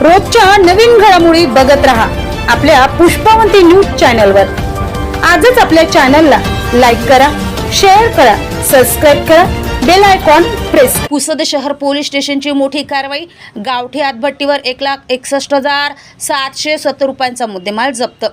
रोजच्या नवीन घडामोडी बघत रहा आपल्या पुष्पावंती न्यूज चॅनलवर। आजच आपल्या चॅनलला लाईक करा, शेअर करा, सबस्क्राइब करा, बेल आयकॉन प्रेस। पुसद शहर पोलीस स्टेशनची मोठी कारवाई। गावठी हातभट्टीवर 1,61,770 रुपयांचा मुद्देमाल जप्त।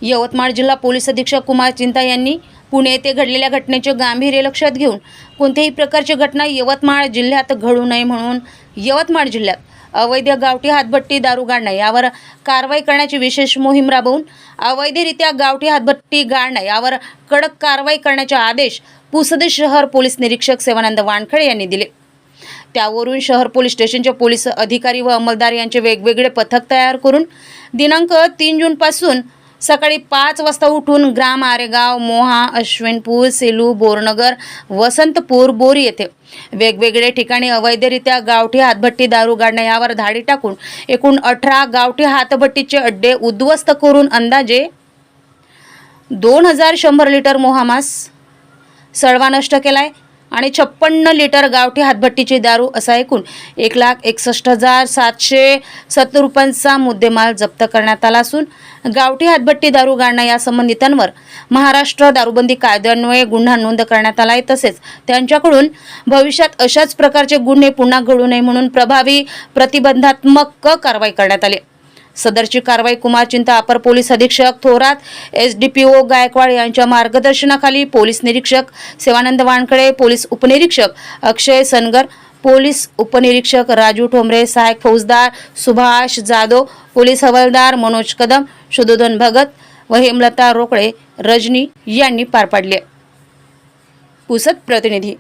यवतमाळ जिल्हा पोलीस अधीक्षक कुमार चिंता यांनी पुणे येथे घडलेल्या घटनेचे गांभीर्य लक्षात घेऊन कोणत्याही प्रकारची घटना यवतमाळ जिल्ह्यात घडू नये म्हणून यवतमाळ जिल्ह्यात अवैध गावठी हातभट्टी दारू गाळणा यावर कारवाई करण्याची विशेष मोहीम राबवून अवैधरित्या गावठी हातभट्टी गाळणा यावर कडक कारवाई करण्याचे आदेश पुसद शहर पोलीस निरीक्षक सेवानंद वानखडे यांनी दिले। त्यावरून शहर पोलीस स्टेशनचे पोलीस अधिकारी व अंमलदार यांचे वेगवेगळे पथक तयार करून दिनांक 3 जून पासून सकाळी 5 वाजता उठून ग्राम आरेगाव, मोहा, अश्विनपूर, सेलू, बोरनगर, वसंतपूर, बोरी येथे वेगवेगळे ठिकाणी अवैधरित्या गावठी हातभट्टी दारू गाळणा यावर धाडी टाकून एकूण 18 गावठी हातभट्टीचे अड्डे उद्ध्वस्त करून अंदाजे 2100 लिटर मोहामास सडवा नष्ट केलाय आणि 56 लिटर गावठी हातभट्टीची दारू असा एकूण 1,61,770 रुपयांचा मुद्देमाल जप्त करण्यात आला असून गावठी हातभट्टी दारू गाळणा या संबंधितांवर महाराष्ट्र दारूबंदी कायद्यान्वये गुन्हा नोंद करण्यात आला आहे। तसेच त्यांच्याकडून भविष्यात अशाच प्रकारचे गुन्हे पुन्हा घडू नये म्हणून प्रभावी प्रतिबंधात्मक कारवाई करण्यात आली। सदरची कारवाई कुमार चिंता अपर पोलीस अधीक्षक थोरात, SDPO गायकवाड यांच्या मार्गदर्शनाखाली पोलीस निरीक्षक सेवानंद वानखडे, पोलीस उपनिरीक्षक अक्षय सनगर, पोलीस उपनिरीक्षक राजू ठोंबरे, सहायक फौजदार सुभाष जाधव, पोलीस हवालदार मनोज कदम, शुद्धोधन भगत व हेमलता रोकडे रजनी यांनी पार पाडले। पुसद प्रतिनिधी।